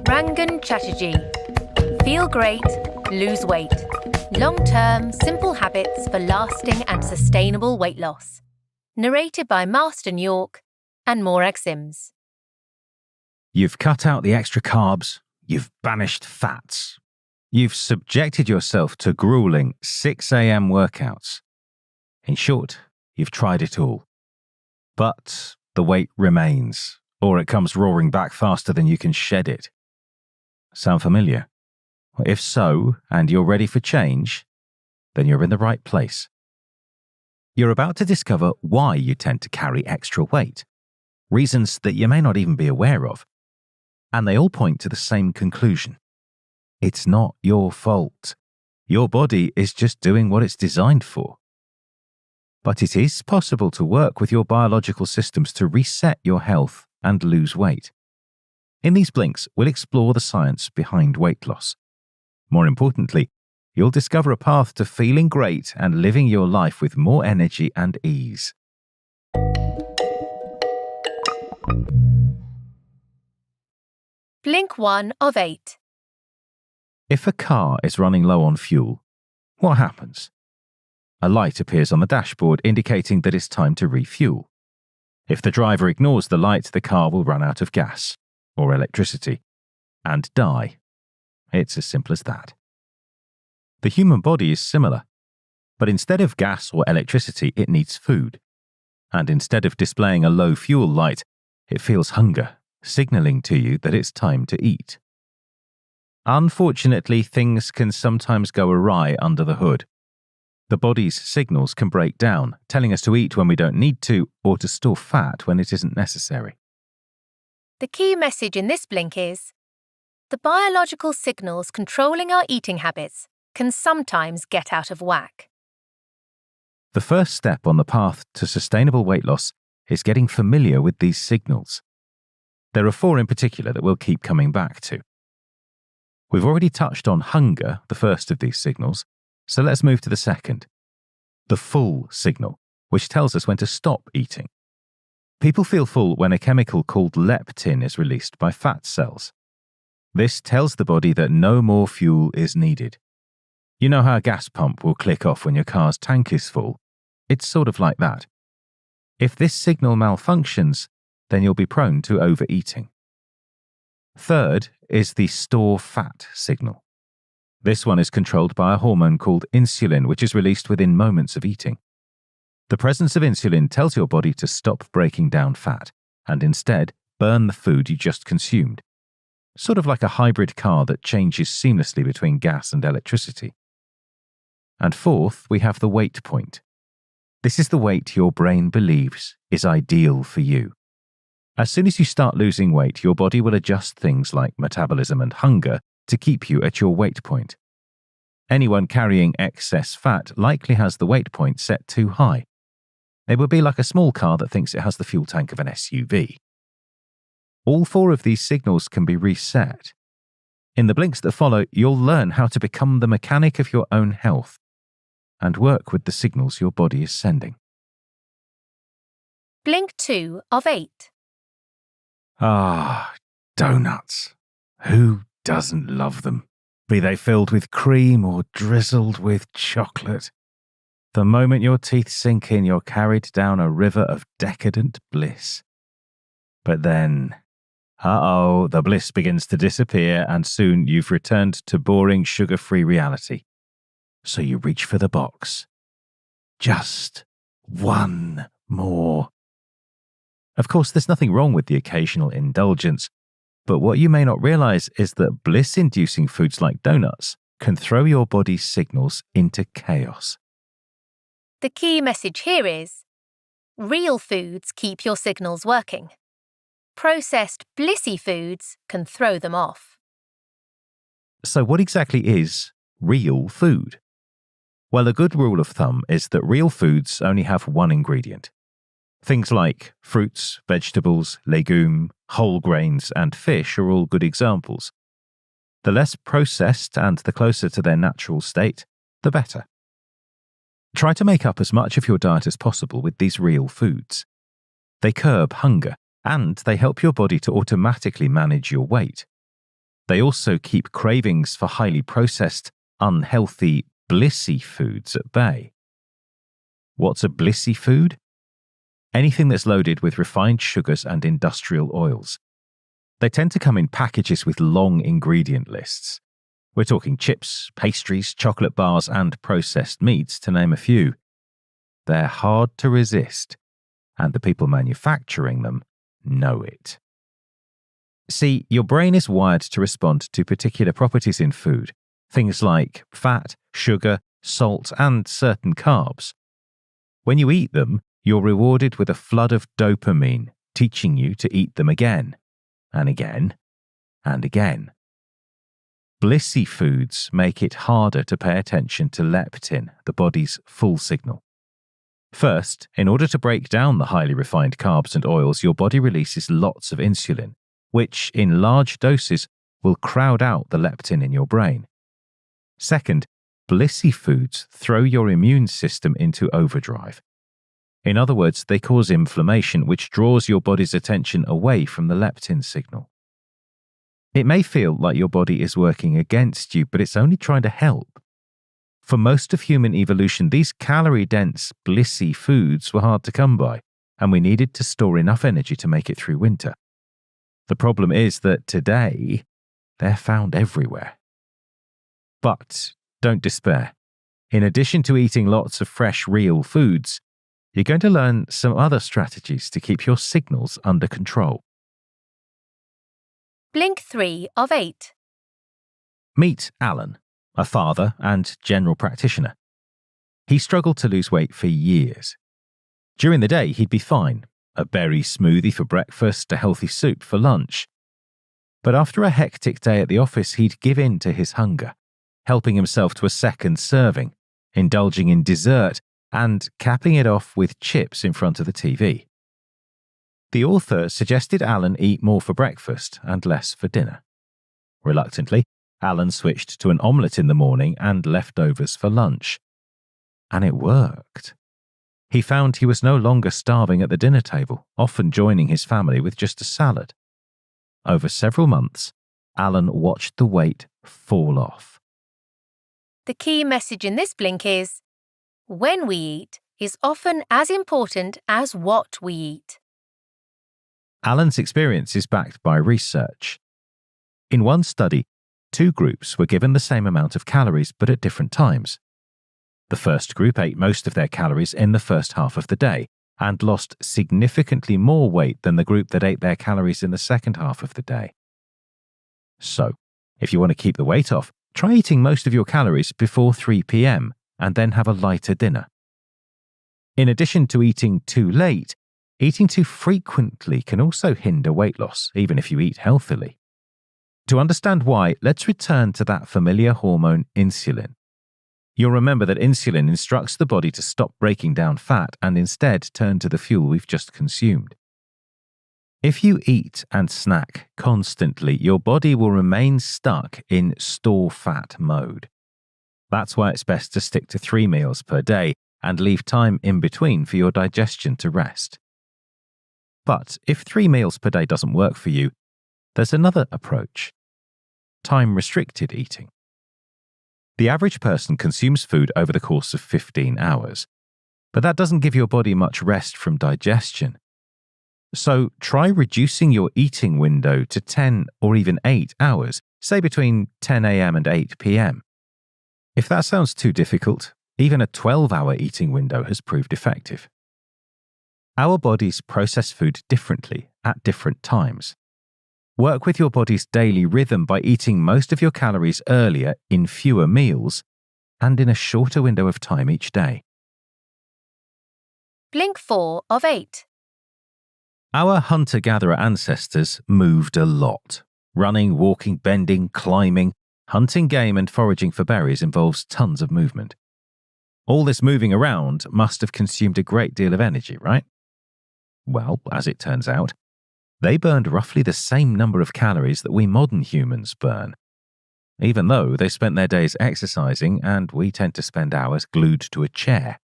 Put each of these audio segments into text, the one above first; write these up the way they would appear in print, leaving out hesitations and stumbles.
Rangan Chatterjee. Feel great, lose weight. Long-term, simple habits for lasting and sustainable weight loss. Narrated by Marston York and Morag Sims. You've cut out the extra carbs. You've banished fats. You've subjected yourself to grueling 6 a.m. workouts. In short, you've tried it all. But the weight remains, or it comes roaring back faster than you can shed it. Sound familiar? If so, and you're ready for change, then you're in the right place. You're about to discover why you tend to carry extra weight, reasons that you may not even be aware of, and they all point to the same conclusion. It's not your fault. Your body is just doing what it's designed for. But it is possible to work with your biological systems to reset your health and lose weight. In these blinks, we'll explore the science behind weight loss. More importantly, you'll discover a path to feeling great and living your life with more energy and ease. Blink 1 of 8. If a car is running low on fuel, what happens? A light appears on the dashboard indicating that it's time to refuel. If the driver ignores the light, the car will run out of gas or electricity and die. It's as simple as that. The human body is similar, but instead of gas or electricity, it needs food. And instead of displaying a low fuel light, it feels hunger, signaling to you that it's time to eat. Unfortunately, things can sometimes go awry under the hood. The body's signals can break down, telling us to eat when we don't need to or to store fat when it isn't necessary. The key message in this blink is, the biological signals controlling our eating habits can sometimes get out of whack. The first step on the path to sustainable weight loss is getting familiar with these signals. There are 4 in particular that we'll keep coming back to. We've already touched on hunger, the first of these signals, so let's move to the second. The full signal, which tells us when to stop eating. People feel full when a chemical called leptin is released by fat cells. This tells the body that no more fuel is needed. You know how a gas pump will click off when your car's tank is full? It's sort of like that. If this signal malfunctions, then you'll be prone to overeating. Third is the store fat signal. This one is controlled by a hormone called insulin, which is released within moments of eating. The presence of insulin tells your body to stop breaking down fat and instead burn the food you just consumed. Sort of like a hybrid car that changes seamlessly between gas and electricity. And fourth, we have the weight point. This is the weight your brain believes is ideal for you. As soon as you start losing weight, your body will adjust things like metabolism and hunger to keep you at your weight point. Anyone carrying excess fat likely has the weight point set too high. It would be like a small car that thinks it has the fuel tank of an SUV. All 4 of these signals can be reset. In the blinks that follow, you'll learn how to become the mechanic of your own health and work with the signals your body is sending. Blink 2 of 8. Donuts. Who doesn't love them? Be they filled with cream or drizzled with chocolate. The moment your teeth sink in, you're carried down a river of decadent bliss. But then, the bliss begins to disappear and soon you've returned to boring sugar-free reality. So you reach for the box. Just one more. Of course, there's nothing wrong with the occasional indulgence, but what you may not realize is that bliss-inducing foods like donuts can throw your body's signals into chaos. The key message here is, real foods keep your signals working. Processed, blissy foods can throw them off. So what exactly is real food? Well, a good rule of thumb is that real foods only have one ingredient. Things like fruits, vegetables, legume, whole grains, and fish are all good examples. The less processed and the closer to their natural state, the better. Try to make up as much of your diet as possible with these real foods. They curb hunger and they help your body to automatically manage your weight. They also keep cravings for highly processed, unhealthy, blissy foods at bay. What's a blissy food? Anything that's loaded with refined sugars and industrial oils. They tend to come in packages with long ingredient lists. We're talking chips, pastries, chocolate bars, and processed meats, to name a few. They're hard to resist, and the people manufacturing them know it. See, your brain is wired to respond to particular properties in food, things like fat, sugar, salt, and certain carbs. When you eat them, you're rewarded with a flood of dopamine, teaching you to eat them again, and again, and again. Blissy foods make it harder to pay attention to leptin, the body's full signal. First, in order to break down the highly refined carbs and oils, your body releases lots of insulin, which, in large doses, will crowd out the leptin in your brain. Second, blissy foods throw your immune system into overdrive. In other words, they cause inflammation, which draws your body's attention away from the leptin signal. It may feel like your body is working against you, but it's only trying to help. For most of human evolution, these calorie-dense, blissy foods were hard to come by, and we needed to store enough energy to make it through winter. The problem is that today, they're found everywhere. But don't despair. In addition to eating lots of fresh, real foods, you're going to learn some other strategies to keep your signals under control. Blink 3 of 8. Meet Alan, a father and general practitioner. He struggled to lose weight for years. During the day, he'd be fine. A berry smoothie for breakfast, a healthy soup for lunch. But after a hectic day at the office, he'd give in to his hunger, helping himself to a second serving, indulging in dessert, and capping it off with chips in front of the TV. The author suggested Alan eat more for breakfast and less for dinner. Reluctantly, Alan switched to an omelette in the morning and leftovers for lunch. And it worked. He found he was no longer starving at the dinner table, often joining his family with just a salad. Over several months, Alan watched the weight fall off. The key message in this blink is, when we eat is often as important as what we eat. Alan's experience is backed by research. In one study, 2 groups were given the same amount of calories but at different times. The first group ate most of their calories in the first half of the day and lost significantly more weight than the group that ate their calories in the second half of the day. So, if you want to keep the weight off, try eating most of your calories before 3 p.m. and then have a lighter dinner. In addition to eating too late, eating too frequently can also hinder weight loss, even if you eat healthily. To understand why, let's return to that familiar hormone insulin. You'll remember that insulin instructs the body to stop breaking down fat and instead turn to the fuel we've just consumed. If you eat and snack constantly, your body will remain stuck in store fat mode. That's why it's best to stick to 3 meals per day and leave time in between for your digestion to rest. But if 3 meals per day doesn't work for you, there's another approach: time-restricted eating. The average person consumes food over the course of 15 hours, but that doesn't give your body much rest from digestion. So try reducing your eating window to 10 or even 8 hours, say between 10 a.m. and 8 p.m. If that sounds too difficult, even a 12-hour eating window has proved effective. Our bodies process food differently at different times. Work with your body's daily rhythm by eating most of your calories earlier in fewer meals and in a shorter window of time each day. Blink 4 of 8. Our hunter-gatherer ancestors moved a lot. Running, walking, bending, climbing, hunting game and foraging for berries involves tons of movement. All this moving around must have consumed a great deal of energy, right? Well, as it turns out, they burned roughly the same number of calories that we modern humans burn, even though they spent their days exercising and we tend to spend hours glued to a chair.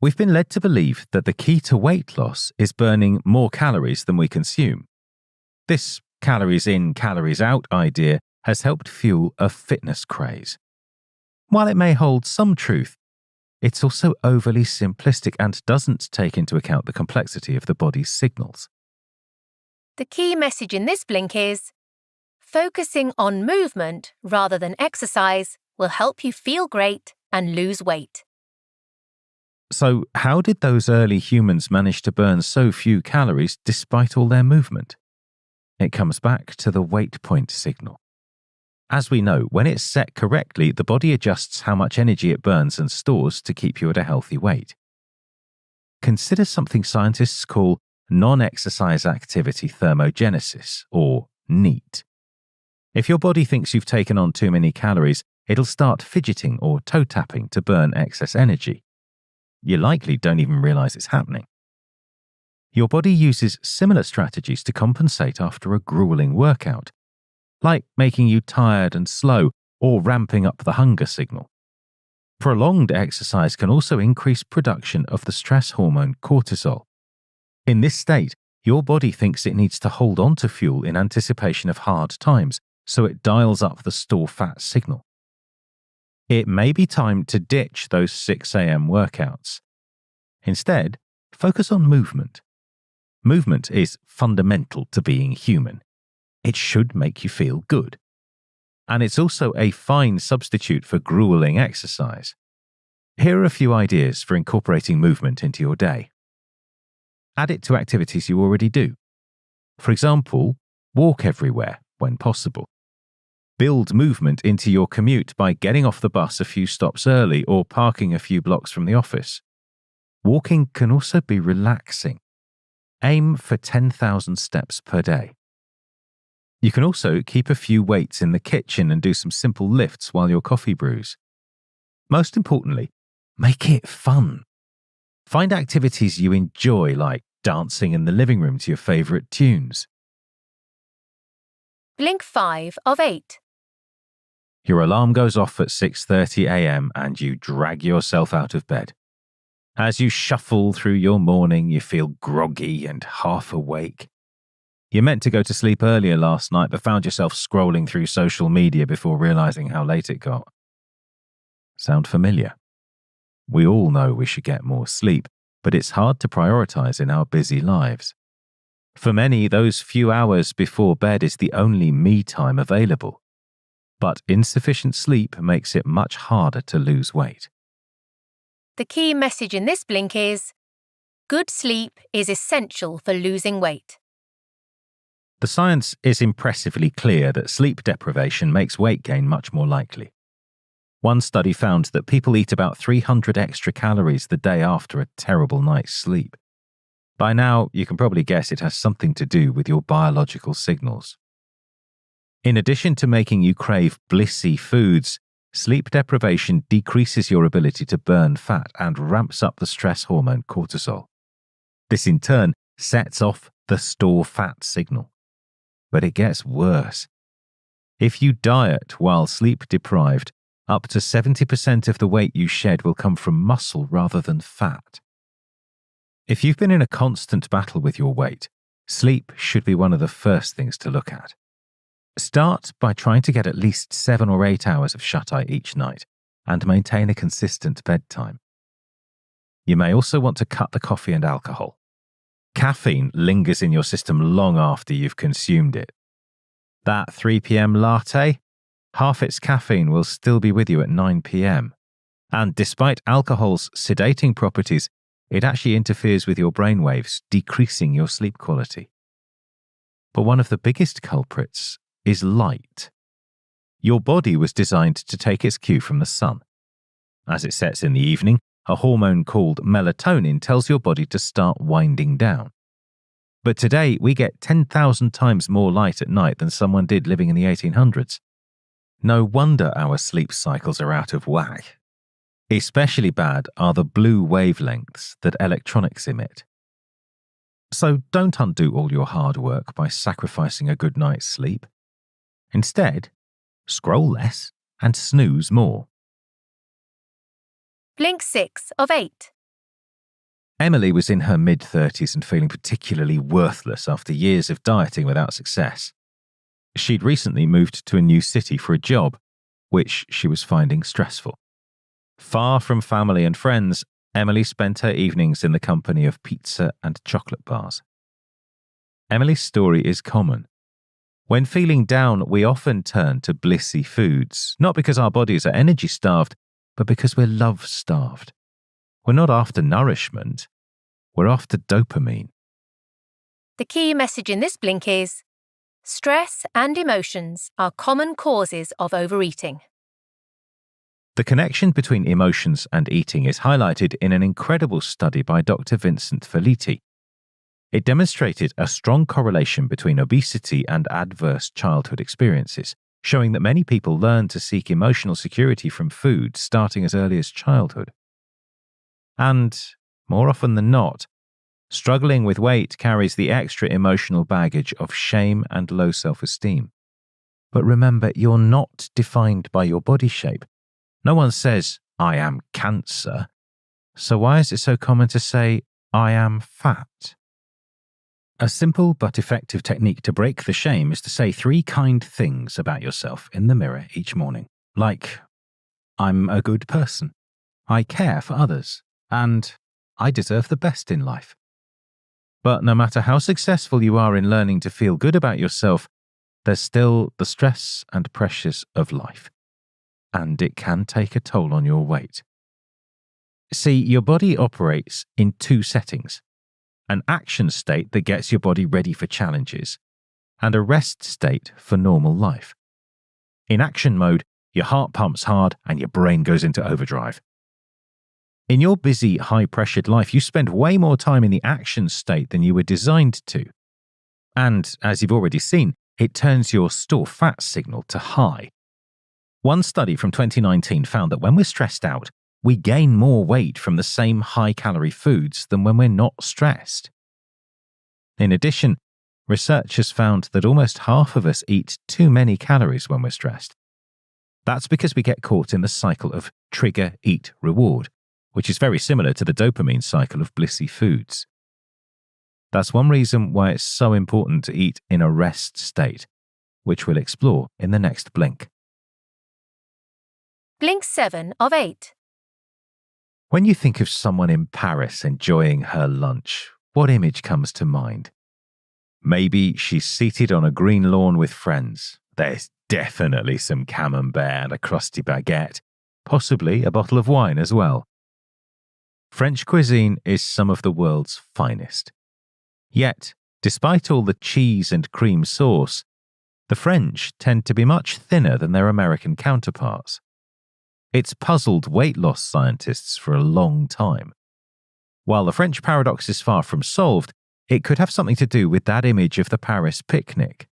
We've been led to believe that the key to weight loss is burning more calories than we consume. This calories in, calories out idea has helped fuel a fitness craze. While it may hold some truth, it's also overly simplistic and doesn't take into account the complexity of the body's signals. The key message in this blink is, focusing on movement rather than exercise will help you feel great and lose weight. So, how did those early humans manage to burn so few calories despite all their movement? It comes back to the weight point signal. As we know, when it's set correctly, the body adjusts how much energy it burns and stores to keep you at a healthy weight. Consider something scientists call non-exercise activity thermogenesis, or NEAT. If your body thinks you've taken on too many calories, it'll start fidgeting or toe tapping to burn excess energy. You likely don't even realize it's happening. Your body uses similar strategies to compensate after a grueling workout, like making you tired and slow or ramping up the hunger signal. Prolonged exercise can also increase production of the stress hormone cortisol. In this state, your body thinks it needs to hold on to fuel in anticipation of hard times, so it dials up the store fat signal. It may be time to ditch those 6 a.m. workouts. Instead, focus on movement. Movement is fundamental to being human. It should make you feel good. And it's also a fine substitute for grueling exercise. Here are a few ideas for incorporating movement into your day. Add it to activities you already do. For example, walk everywhere when possible. Build movement into your commute by getting off the bus a few stops early or parking a few blocks from the office. Walking can also be relaxing. Aim for 10,000 steps per day. You can also keep a few weights in the kitchen and do some simple lifts while your coffee brews. Most importantly, make it fun. Find activities you enjoy, like dancing in the living room to your favourite tunes. Blink 5 of 8. Your alarm goes off at 6:30 a.m. and you drag yourself out of bed. As you shuffle through your morning, you feel groggy and half awake. You meant to go to sleep earlier last night but found yourself scrolling through social media before realising how late it got. Sound familiar? We all know we should get more sleep, but it's hard to prioritise in our busy lives. For many, those few hours before bed is the only me time available. But insufficient sleep makes it much harder to lose weight. The key message in this blink is, good sleep is essential for losing weight. The science is impressively clear that sleep deprivation makes weight gain much more likely. One study found that people eat about 300 extra calories the day after a terrible night's sleep. By now, you can probably guess it has something to do with your biological signals. In addition to making you crave blissy foods, sleep deprivation decreases your ability to burn fat and ramps up the stress hormone cortisol. This in turn sets off the store fat signal. But it gets worse. If you diet while sleep deprived, up to 70% of the weight you shed will come from muscle rather than fat. If you've been in a constant battle with your weight, sleep should be one of the first things to look at. Start by trying to get at least 7 or 8 hours of shut-eye each night and maintain a consistent bedtime. You may also want to cut the coffee and alcohol. Caffeine lingers in your system long after you've consumed it. That 3 p.m. latte, half its caffeine will still be with you at 9 p.m. And despite alcohol's sedating properties, it actually interferes with your brainwaves, decreasing your sleep quality. But one of the biggest culprits is light. Your body was designed to take its cue from the sun. As it sets in the evening, a hormone called melatonin tells your body to start winding down. But today, we get 10,000 times more light at night than someone did living in the 1800s. No wonder our sleep cycles are out of whack. Especially bad are the blue wavelengths that electronics emit. So don't undo all your hard work by sacrificing a good night's sleep. Instead, scroll less and snooze more. Blink 6 of 8. Emily was in her mid-30s and feeling particularly worthless after years of dieting without success. She'd recently moved to a new city for a job, which she was finding stressful. Far from family and friends, Emily spent her evenings in the company of pizza and chocolate bars. Emily's story is common. When feeling down, we often turn to blissy foods, not because our bodies are energy-starved, but because we're love-starved. We're not after nourishment, we're after dopamine. The key message in this blink is: stress and emotions are common causes of overeating. The connection between emotions and eating is highlighted in an incredible study by Dr. Vincent Felitti. It demonstrated a strong correlation between obesity and adverse childhood experiences, showing that many people learn to seek emotional security from food starting as early as childhood. And, more often than not, struggling with weight carries the extra emotional baggage of shame and low self-esteem. But remember, you're not defined by your body shape. No one says, "I am cancer." So why is it so common to say, "I am fat"? A simple but effective technique to break the shame is to say 3 kind things about yourself in the mirror each morning, like, "I'm a good person," "I care for others," and "I deserve the best in life." But no matter how successful you are in learning to feel good about yourself, there's still the stress and pressures of life, and it can take a toll on your weight. See, your body operates in 2 settings: an action state that gets your body ready for challenges, and a rest state for normal life. In action mode, your heart pumps hard and your brain goes into overdrive. In your busy, high-pressured life, you spend way more time in the action state than you were designed to. And, as you've already seen, it turns your store fat signal to high. One study from 2019 found that when we're stressed out, we gain more weight from the same high-calorie foods than when we're not stressed. In addition, research has found that almost half of us eat too many calories when we're stressed. That's because we get caught in the cycle of trigger, eat, reward, which is very similar to the dopamine cycle of blissy foods. That's one reason why it's so important to eat in a rest state, which we'll explore in the next blink. Blink 7 of 8. When you think of someone in Paris enjoying her lunch, what image comes to mind? Maybe she's seated on a green lawn with friends. There's definitely some camembert and a crusty baguette, possibly a bottle of wine as well. French cuisine is some of the world's finest. Yet, despite all the cheese and cream sauce, the French tend to be much thinner than their American counterparts. It's puzzled weight loss scientists for a long time. While the French paradox is far from solved, it could have something to do with that image of the Paris picnic.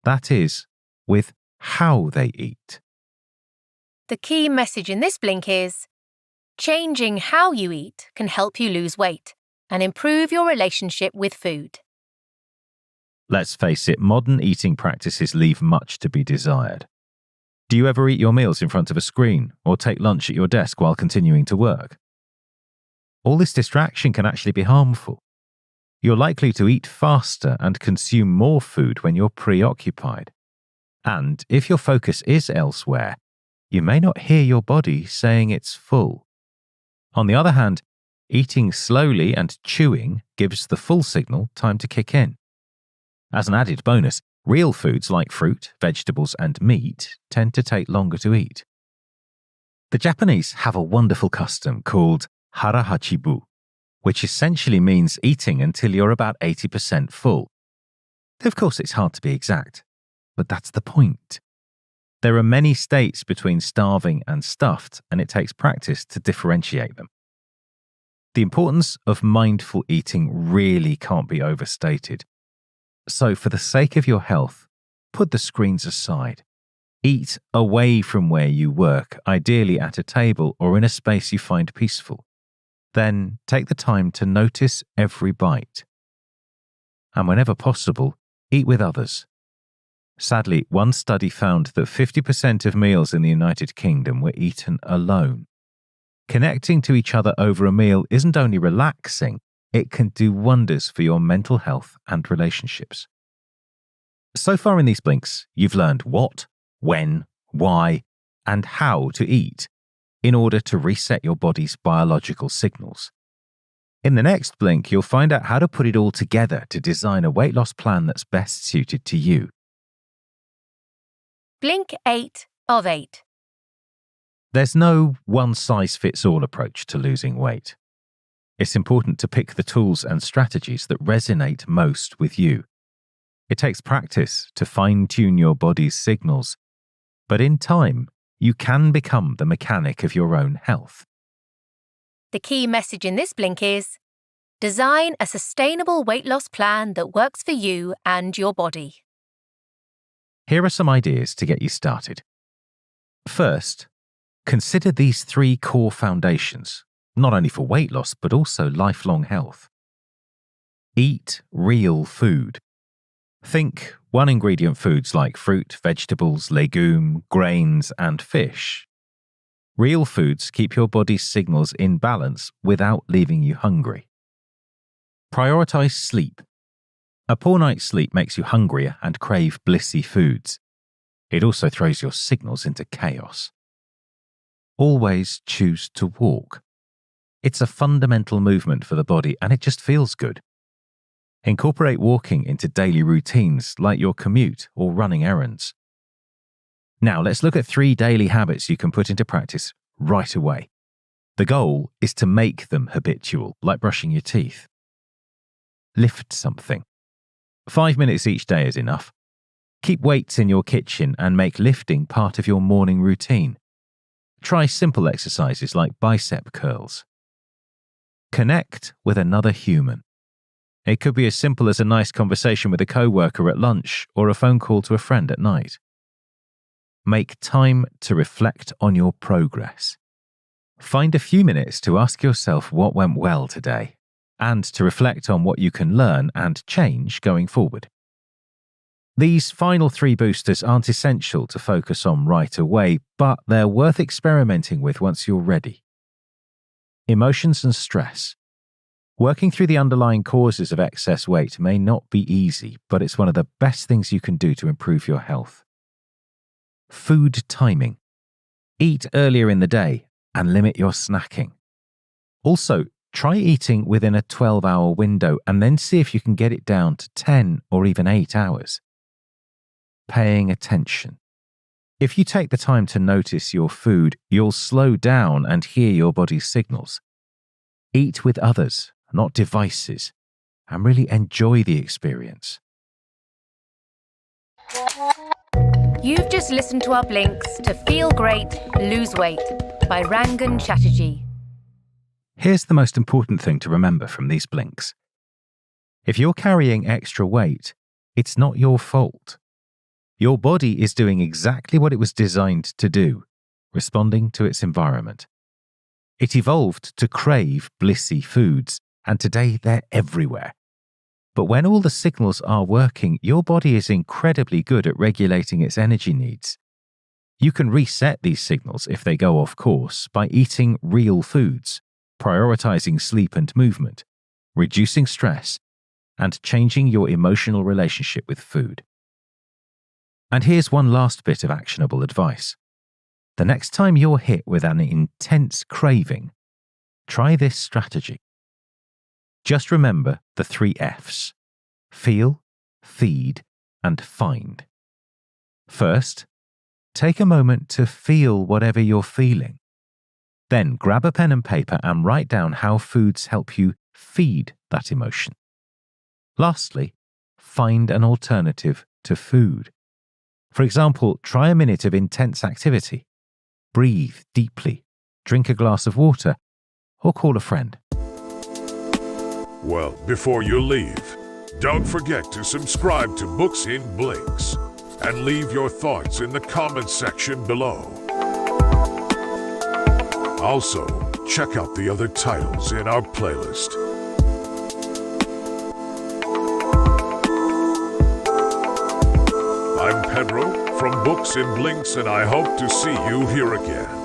That is, with how they eat. The key message in this blink is: changing how you eat can help you lose weight and improve your relationship with food. Let's face it, modern eating practices leave much to be desired. Do you ever eat your meals in front of a screen or take lunch at your desk while continuing to work? All this distraction can actually be harmful. You're likely to eat faster and consume more food when you're preoccupied. And if your focus is elsewhere, you may not hear your body saying it's full. On the other hand, eating slowly and chewing gives the full signal time to kick in. As an added bonus, real foods like fruit, vegetables, and meat tend to take longer to eat. The Japanese have a wonderful custom called harahachibu, which essentially means eating until you're about 80% full. Of course, it's hard to be exact, but that's the point. There are many states between starving and stuffed, and it takes practice to differentiate them. The importance of mindful eating really can't be overstated. So, for the sake of your health, put the screens aside. Eat away from where you work, ideally at a table or in a space you find peaceful. Then take the time to notice every bite. And whenever possible, eat with others. Sadly, one study found that 50% of meals in the United Kingdom were eaten alone. Connecting to each other over a meal isn't only relaxing, it can do wonders for your mental health and relationships. So far in these blinks, you've learned what, when, why, and how to eat in order to reset your body's biological signals. In the next blink, you'll find out how to put it all together to design a weight loss plan that's best suited to you. Blink 8 of 8. There's no one-size-fits-all approach to losing weight. It's important to pick the tools and strategies that resonate most with you. It takes practice to fine-tune your body's signals, but in time, you can become the mechanic of your own health. The key message in this blink is: design a sustainable weight loss plan that works for you and your body. Here are some ideas to get you started. First, consider these 3 core foundations, not only for weight loss but also lifelong health. Eat real food. Think one-ingredient foods like fruit, vegetables, legume, grains, and fish. Real foods keep your body's signals in balance without leaving you hungry. Prioritize sleep. A poor night's sleep makes you hungrier and crave blissy foods. It also throws your signals into chaos. Always choose to walk. It's a fundamental movement for the body and it just feels good. Incorporate walking into daily routines like your commute or running errands. Now let's look at 3 daily habits you can put into practice right away. The goal is to make them habitual, like brushing your teeth. Lift something. 5 minutes each day is enough. Keep weights in your kitchen and make lifting part of your morning routine. Try simple exercises like bicep curls. Connect with another human. It could be as simple as a nice conversation with a coworker at lunch or a phone call to a friend at night. Make time to reflect on your progress. Find a few minutes to ask yourself what went well today and to reflect on what you can learn and change going forward. These final 3 boosters aren't essential to focus on right away, but they're worth experimenting with once you're ready. Emotions and stress. Working through the underlying causes of excess weight may not be easy, but it's one of the best things you can do to improve your health. Food timing. Eat earlier in the day and limit your snacking. Also, try eating within a 12-hour window and then see if you can get it down to 10 or even 8 hours. Paying attention. If you take the time to notice your food, you'll slow down and hear your body's signals. Eat with others, not devices, and really enjoy the experience. You've just listened to our blinks to Feel Great, Lose Weight by Rangan Chatterjee. Here's the most important thing to remember from these blinks. If you're carrying extra weight, it's not your fault. Your body is doing exactly what it was designed to do, responding to its environment. It evolved to crave blissy foods, and today they're everywhere. But when all the signals are working, your body is incredibly good at regulating its energy needs. You can reset these signals if they go off course by eating real foods, prioritizing sleep and movement, reducing stress, and changing your emotional relationship with food. And here's one last bit of actionable advice. The next time you're hit with an intense craving, try this strategy. Just remember the 3 F's: feel, feed, and find. First, take a moment to feel whatever you're feeling. Then grab a pen and paper and write down how foods help you feed that emotion. Lastly, find an alternative to food. For example, try a minute of intense activity. Breathe deeply, drink a glass of water, or call a friend. Well, before you leave, don't forget to subscribe to Books in Blinks and leave your thoughts in the comments section below. Also, check out the other titles in our playlist. I'm Pedro from Books in Blinks, and I hope to see you here again.